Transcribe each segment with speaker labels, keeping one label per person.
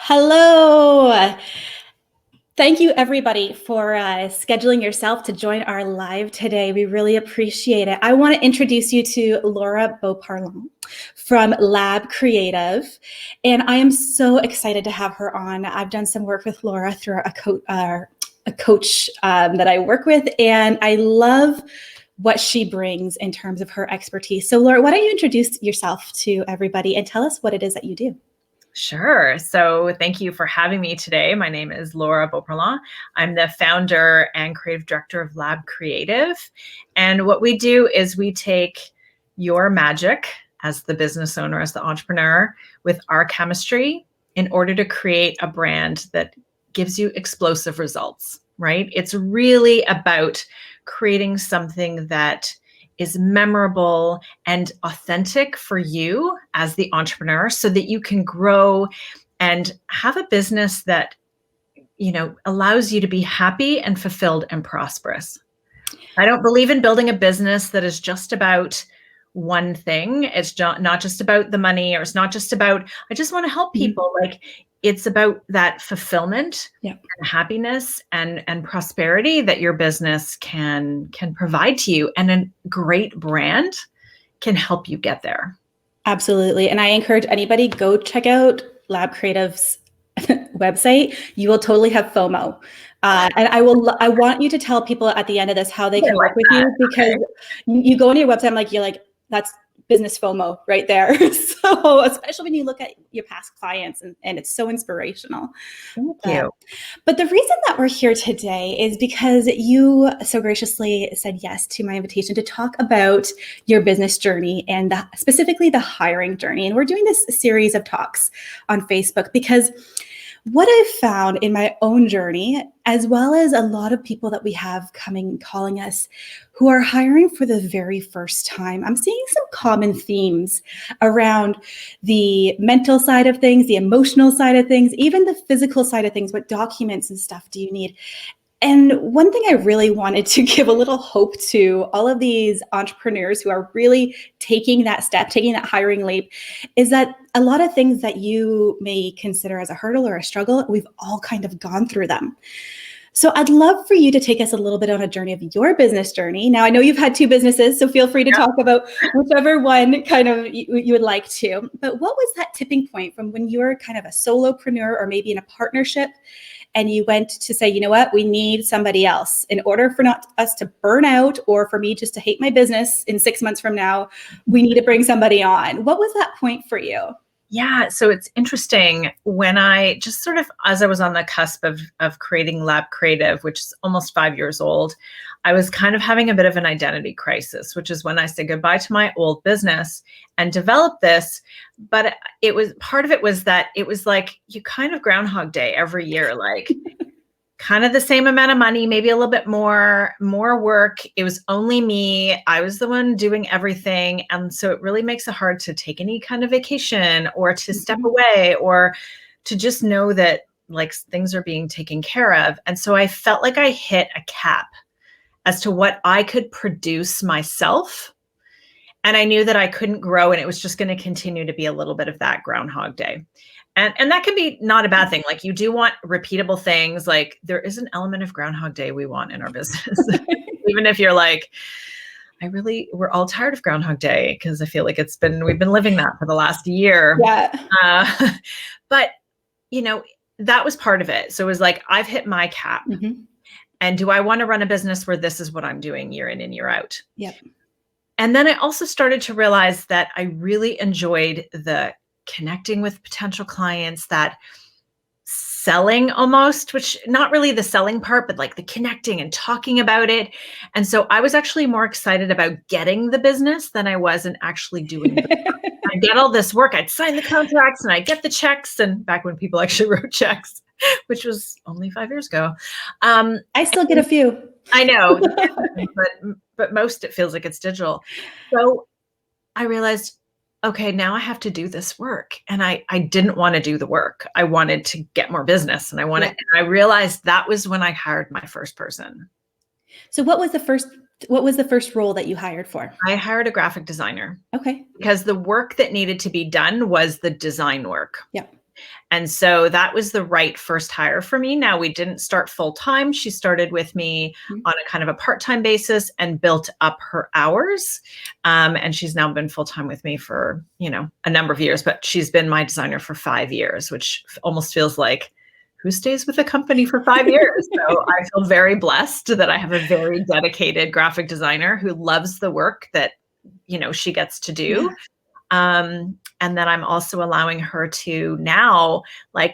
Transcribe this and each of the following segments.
Speaker 1: Hello. Thank you, everybody, for scheduling yourself to join our live today. We really appreciate it. I want to introduce you to Laura Beauparlant from Lab Creative, and I am so excited to have her on. I've done some work with Laura through a coach that I work with, and I love what she brings in terms of her expertise. So, Laura, why don't you introduce yourself to everybody and tell us what it is that you do?
Speaker 2: Sure. So thank you for having me today. My name is Laura Beauparlant. I'm the founder and creative director of Lab Creative. And what we do is we take your magic as the business owner, as the entrepreneur, with our chemistry in order to create a brand that gives you explosive results, right? It's really about creating something that is memorable and authentic for you as the entrepreneur so that you can grow and have a business that, allows you to be happy and fulfilled and prosperous. I don't believe in building a business that is just about one thing. It's not just about the money, or it's not just about, I just want to help people. Like, it's about that fulfillment and happiness and prosperity that your business can provide to you. And a great brand can help you get there.
Speaker 1: Absolutely. And I encourage anybody, go check out Lab Creative's website. You will totally have FOMO. And I want you to tell people at the end of this how they can work with you, because you go on your website, you're like, that's business FOMO right there. So especially when you look at your past clients, and it's so inspirational.
Speaker 2: Thank you.
Speaker 1: But the reason that we're here today is because you so graciously said yes to my invitation to talk about your business journey, and specifically the hiring journey. And we're doing this series of talks on Facebook because what I've found in my own journey, as well as a lot of people that we have coming, calling us, who are hiring for the very first time, I'm seeing some common themes around the mental side of things, the emotional side of things, even the physical side of things. What documents and stuff do you need? And one thing I really wanted to give a little hope to all of these entrepreneurs who are really taking that step, taking that hiring leap, is that a lot of things that you may consider as a hurdle or a struggle, we've all kind of gone through them. So I'd love for you to take us a little bit on a journey of your business journey. Now, I know you've had two businesses, so feel free to talk about whichever one kind of you would like to. But what was that tipping point from when you were kind of a solopreneur or maybe in a partnership, and you went to say, you know what, we need somebody else in order for not us to burn out, or for me just to hate my business in 6 months from now, we need to bring somebody on. What was that point for you?
Speaker 2: Yeah. So it's interesting, when I just sort of, as I was on the cusp of creating Lab Creative, which is almost 5 years old, I was kind of having a bit of an identity crisis, which is when I said goodbye to my old business and developed this. But part of it was that it was like, you kind of Groundhog Day every year, like kind of the same amount of money, maybe a little bit more work. It was only me. I was the one doing everything. And so it really makes it hard to take any kind of vacation, or to step away, or to just know that like things are being taken care of. And so I felt like I hit a cap as to what I could produce myself. And I knew that I couldn't grow, and it was just going to continue to be a little bit of that Groundhog Day. And that can be not a bad thing. Like, you do want repeatable things. Like, there is an element of Groundhog Day we want in our business. Even if you're like, we're all tired of Groundhog Day, because I feel like we've been living that for the last year.
Speaker 1: Yeah.
Speaker 2: But, that was part of it. So it was like, I've hit my cap. And do I want to run a business where this is what I'm doing year in and year out?
Speaker 1: Yep.
Speaker 2: And then I also started to realize that I really enjoyed the connecting with potential clients, that selling almost, which not really the selling part, but like the connecting and talking about it. And so I was actually more excited about getting the business than I was in actually doing the work. I get all this work, I'd sign the contracts and I get the checks. And back when people actually wrote checks, which was only 5 years ago.
Speaker 1: I still get a few.
Speaker 2: I know, but most, it feels like it's digital. So I realized, okay, now I have to do this work. And I didn't want to do the work. I wanted to get more business, and and I realized that was when I hired my first person.
Speaker 1: So what was the first role that you hired for?
Speaker 2: I hired a graphic designer.
Speaker 1: Okay.
Speaker 2: Because the work that needed to be done was the design work.
Speaker 1: Yep.
Speaker 2: And so that was the right first hire for me. Now, we didn't start full time. She started with me on a kind of a part-time basis and built up her hours. And she's now been full time with me for, a number of years, but she's been my designer for 5 years, which almost feels like, who stays with a company for 5 years? So I feel very blessed that I have a very dedicated graphic designer who loves the work that, she gets to do. And then I'm also allowing her to now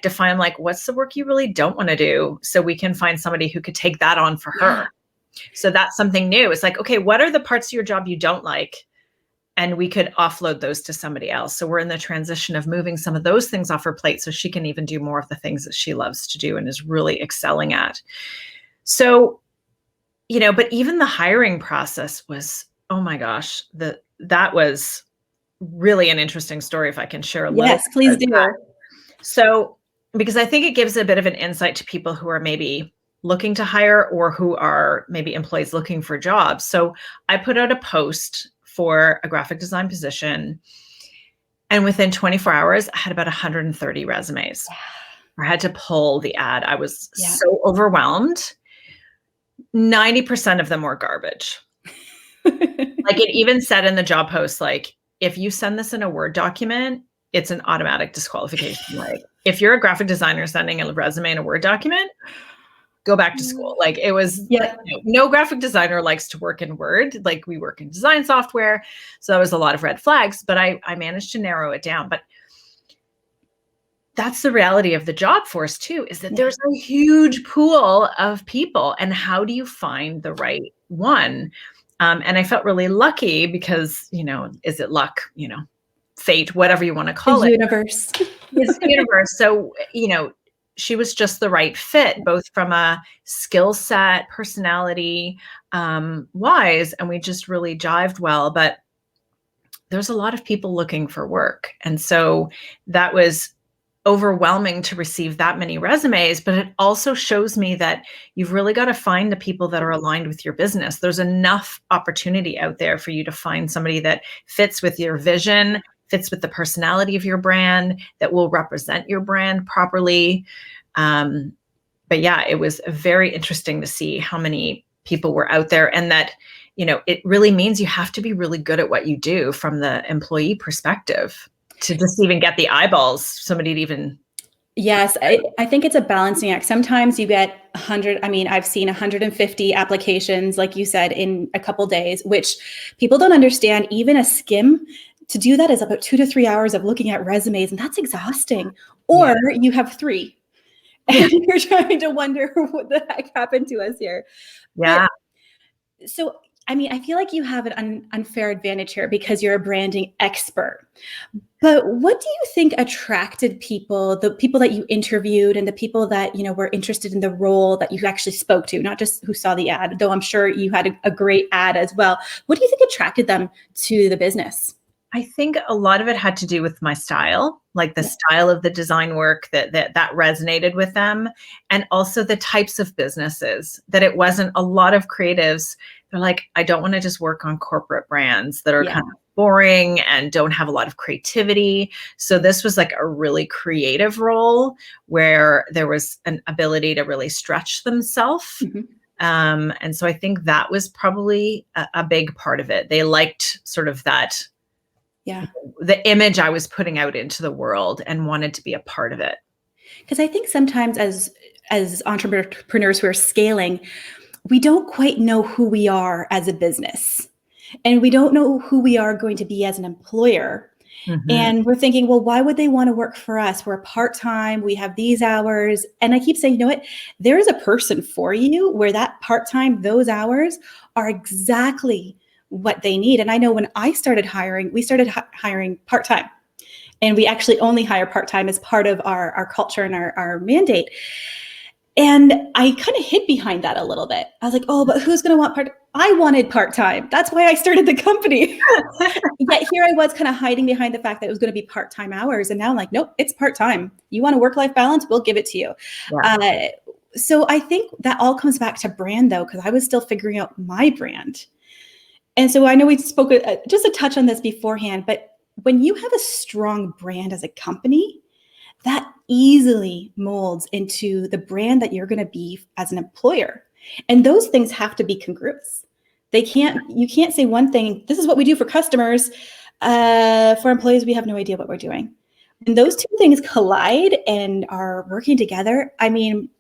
Speaker 2: define what's the work you really don't want to do, so we can find somebody who could take that on for her. So that's something new. It's okay, what are the parts of your job you don't like? And we could offload those to somebody else. So we're in the transition of moving some of those things off her plate so she can even do more of the things that she loves to do and is really excelling at. So, but even the hiring process was, oh my gosh, that was really an interesting story, if I can share a little.
Speaker 1: Yes, please do.
Speaker 2: So, because I think it gives a bit of an insight to people who are maybe looking to hire or who are maybe employees looking for jobs. So I put out a post for a graphic design position, and within 24 hours, I had about 130 resumes. I had to pull the ad. I was so overwhelmed. 90% of them were garbage. It even said in the job post, if you send this in a Word document, it's an automatic disqualification. If you're a graphic designer sending a resume in a Word document, go back to school. It was, no graphic designer likes to work in Word. We work in design software. So that was a lot of red flags, but I managed to narrow it down. But that's the reality of the job force too, is that there's a huge pool of people. And how do you find the right one? And I felt really lucky because, is it luck, fate, whatever you want to call it.
Speaker 1: Universe.
Speaker 2: It's the universe. So, she was just the right fit, both from a skill set, personality wise, and we just really jived well. But there's a lot of people looking for work. And so that was overwhelming to receive that many resumes, but it also shows me that you've really got to find the people that are aligned with your business. There's enough opportunity out there for you to find somebody that fits with your vision, fits with the personality of your brand, that will represent your brand properly. But yeah, it was very interesting to see how many people were out there, and that, it really means you have to be really good at what you do from the employee perspective to just even get the eyeballs, somebody to even.
Speaker 1: Yes, I think it's a balancing act. Sometimes you get 100, I've seen 150 applications, like you said, in a couple days, which people don't understand. Even a skim, to do that is about 2 to 3 hours of looking at resumes, and that's exhausting. Or you have 3, and you're trying to wonder what the heck happened to us here.
Speaker 2: Yeah.
Speaker 1: But, so I feel like you have an unfair advantage here because you're a branding expert. But what do you think attracted people, the people that you interviewed and the people that, were interested in the role that you actually spoke to, not just who saw the ad, though I'm sure you had a great ad as well. What do you think attracted them to the business?
Speaker 2: I think a lot of it had to do with my style, the style of the design work that resonated with them, and also the types of businesses, that it wasn't a lot of creatives. They're I don't want to just work on corporate brands that are kind of boring and don't have a lot of creativity. So this was a really creative role where there was an ability to really stretch themselves. Mm-hmm. And so I think that was probably a big part of it. They liked sort of that. Yeah, the image I was putting out into the world and wanted to be a part of it.
Speaker 1: Because I think sometimes as entrepreneurs who are scaling, we don't quite know who we are as a business, and we don't know who we are going to be as an employer. Mm-hmm. And we're thinking, well, why would they want to work for us? We're part-time, we have these hours. And I keep saying, what? There is a person for you where that part-time, those hours are exactly what they need. And I know when I started hiring, we started hiring part-time, and we actually only hire part-time as part of our culture and our mandate. And I kind of hid behind that a little bit. I was like, oh, but who's going to want part? I wanted part-time. That's why I started the company. Yet here I was kind of hiding behind the fact that it was going to be part-time hours. And now I'm like, nope, it's part-time. You want a work-life balance? We'll give it to you. Yeah. So I think that all comes back to brand, though, because I was still figuring out my brand. And so I know we spoke just a touch on this beforehand, but when you have a strong brand as a company, that easily molds into the brand that you're going to be as an employer. And those things have to be congruous. You can't say one thing, this is what we do for customers. For employees, we have no idea what we're doing. And those two things collide and are working together. I mean,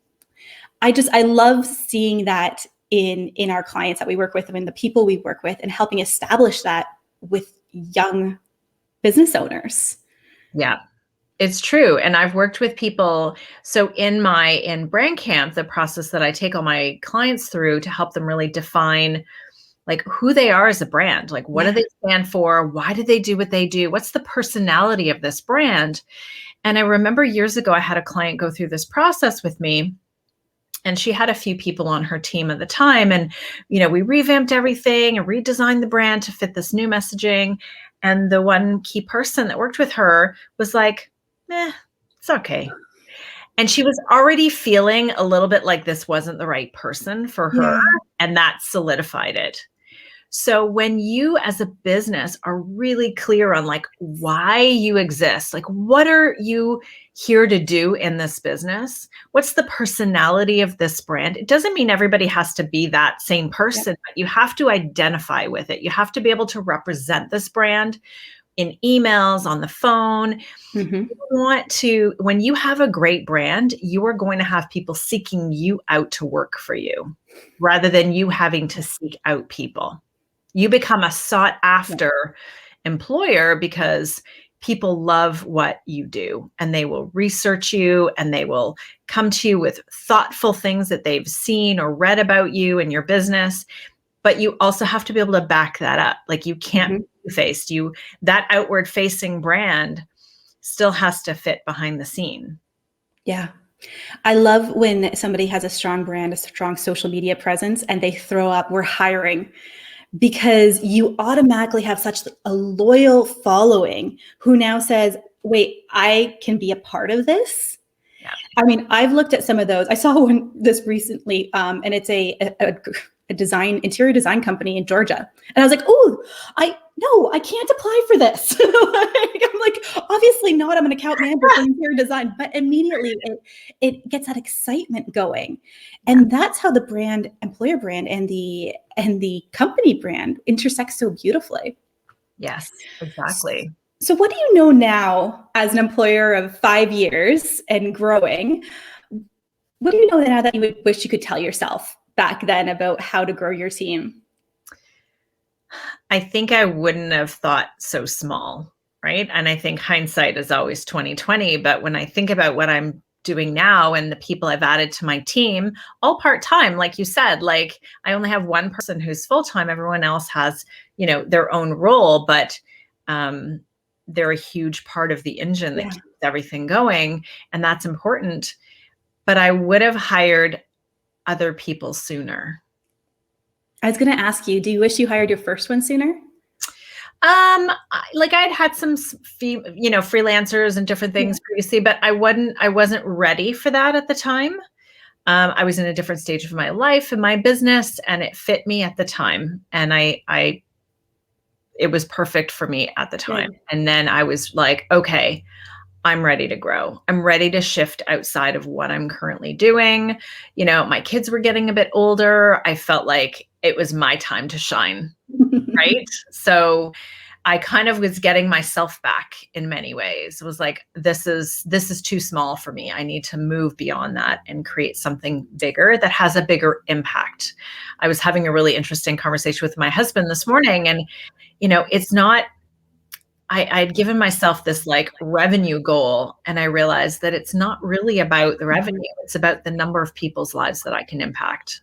Speaker 1: I love seeing that in our clients that we work with and the people we work with, and helping establish that with young business owners.
Speaker 2: Yeah, it's true. And I've worked with people. So in brand camp, the process that I take all my clients through to help them really define like who they are as a brand, like what do they stand for? Why do they do what they do? What's the personality of this brand? And I remember years ago, I had a client go through this process with me, and she had a few people on her team at the time. And, we revamped everything and redesigned the brand to fit this new messaging. And the one key person that worked with her was like, it's okay. And she was already feeling a little bit like this wasn't the right person for her.
Speaker 1: Yeah.
Speaker 2: And that solidified it. So when you as a business are really clear on like why you exist, like what are you here to do in this business? What's the personality of this brand? It doesn't mean everybody has to be that same person, but you have to identify with it. You have to be able to represent this brand in emails, on the phone. You when you have a great brand, you are going to have people seeking you out to work for you rather than you having to seek out people. You become a sought after employer because people love what you do, and they will research you and they will come to you with thoughtful things that they've seen or read about you and your business. But you also have to be able to back that up. Like you can't be two-faced. That outward facing brand still has to fit behind the scene.
Speaker 1: Yeah. I love when somebody has a strong brand, a strong social media presence, and they throw up, we're hiring, because you automatically have such a loyal following who now says, wait, I can be a part of this.
Speaker 2: Yeah.
Speaker 1: I mean, I've looked at some of those. I saw one this recently, and it's a interior design company in Georgia. And I was like, I can't apply for this. I'm like, obviously not. I'm an account manager for interior design, but immediately it gets that excitement going. And that's how the brand, employer brand, and the company brand intersect so beautifully.
Speaker 2: Yes, exactly.
Speaker 1: So what do you know now as an employer of 5 years and growing? What do you know now that you would wish you could tell yourself back then about how to grow your team?
Speaker 2: I think I wouldn't have thought so small, right? And I think hindsight is always 2020. But when I think about what I'm doing now and the people I've added to my team, all part-time, like you said, like I only have one person who's full-time. Everyone else has, their own role, but they're a huge part of the engine that keeps everything going. And that's important. But I would have hired other people sooner.
Speaker 1: I was going to ask you, do you wish you hired your first one sooner?
Speaker 2: Like I'd had some, freelancers and different things previously, but I wasn't ready for that at the time. I was in a different stage of my life and my business, and it fit me at the time. And it was perfect for me at the time. And then I was like, okay, I'm ready to grow. I'm ready to shift outside of what I'm currently doing. My kids were getting a bit older. I felt like it was my time to shine, right? So I kind of was getting myself back in many ways. It was like, this is too small for me. I need to move beyond that and create something bigger that has a bigger impact. I was having a really interesting conversation with my husband this morning, and it's not, I'd given myself this like revenue goal, and I realized that it's not really about the revenue. It's about the number of people's lives that I can impact.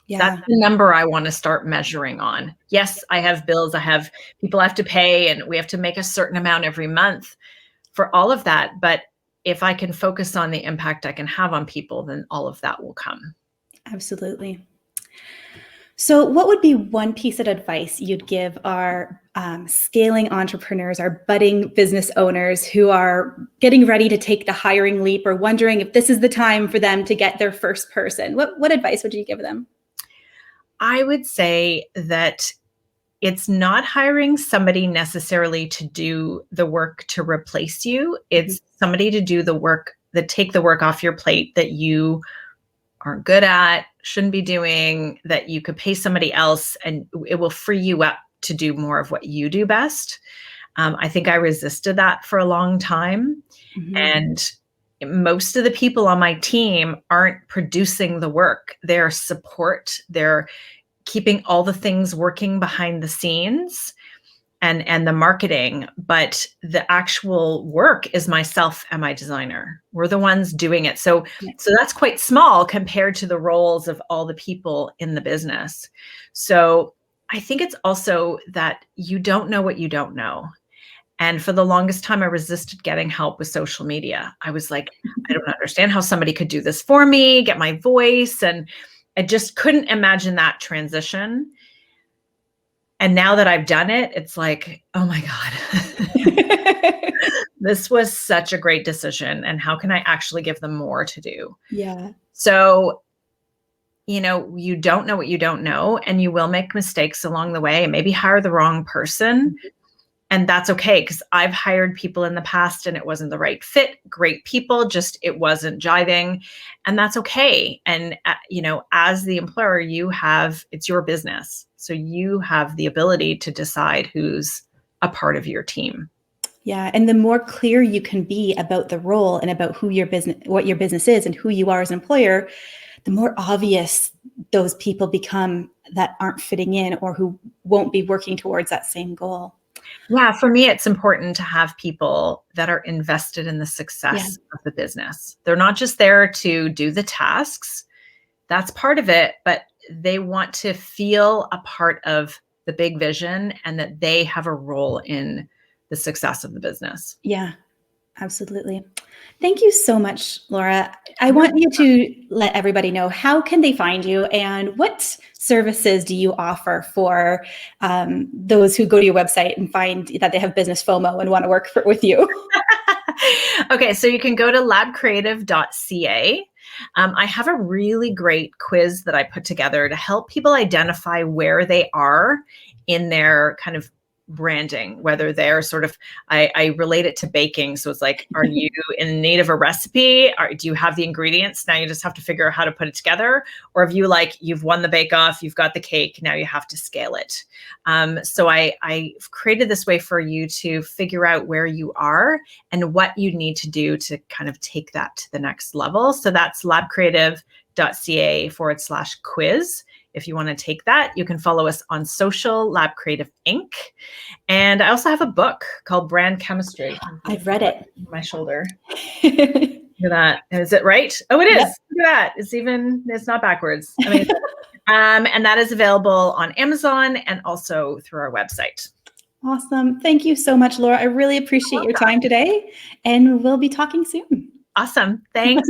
Speaker 2: Yeah. That's the number I want to start measuring on. Yes, I have bills, I have people I have to pay, and we have to make a certain amount every month for all of that. But if I can focus on the impact I can have on people, then all of that will come.
Speaker 1: Absolutely. So what would be one piece of advice you'd give our scaling entrepreneurs, our budding business owners who are getting ready to take the hiring leap or wondering if this is the time for them to get their first person? What advice would you give them?
Speaker 2: I would say that it's not hiring somebody necessarily to do the work to replace you. It's somebody to do the work that take the work off your plate that you aren't good at, shouldn't be doing, that you could pay somebody else and it will free you up to do more of what you do best. I think I resisted that for a long time. And most of the people on my team aren't producing the work. They're support. They're keeping all the things working behind the scenes and the marketing, but the actual work is myself and my designer. We're the ones doing it. So that's quite small compared to the roles of all the people in the business. So I think it's also that you don't know what you don't know. And for the longest time, I resisted getting help with social media. I was like, I don't understand how somebody could do this for me, get my voice. And I just couldn't imagine that transition. And now that I've done it, it's like, oh my God, this was such a great decision. And how can I actually give them more to do?
Speaker 1: Yeah.
Speaker 2: So, you don't know what you don't know, and you will make mistakes along the way and maybe hire the wrong person. And that's okay, because I've hired people in the past and it wasn't the right fit. Great people, just it wasn't jiving. And that's okay. And, as the employer, it's your business. So you have the ability to decide who's a part of your team.
Speaker 1: Yeah. And the more clear you can be about the role and about what your business is and who you are as an employer, the more obvious those people become that aren't fitting in or who won't be working towards that same goal.
Speaker 2: Yeah, for me, it's important to have people that are invested in the success of the business. They're not just there to do the tasks. That's part of it, but they want to feel a part of the big vision and that they have a role in the success of the business.
Speaker 1: Yeah, absolutely. Thank you so much, Laura. I want you to let everybody know, how can they find you and what services do you offer for those who go to your website and find that they have business FOMO and want to work with you?
Speaker 2: Okay, so you can go to labcreative.ca. I have a really great quiz that I put together to help people identify where they are in their kind of branding, whether they're sort of, I relate it to baking. So it's like, are you in need of a recipe? Do you have the ingredients? Now you just have to figure out how to put it together. Or if you've won the bake off, you've got the cake, now you have to scale it. So I've created this way for you to figure out where you are and what you need to do to kind of take that to the next level. So that's labcreative.ca/quiz. If you want to take that, you can follow us on social, Lab Creative Inc. And I also have a book called Brand Chemistry.
Speaker 1: I've read it.
Speaker 2: On my shoulder. Look at that. Is it right? Oh, it is. Yep. Look at that. It's not backwards. I mean, and that is available on Amazon and also through our website.
Speaker 1: Awesome. Thank you so much, Laura. I really appreciate your time today, and we'll be talking soon.
Speaker 2: Awesome. Thanks.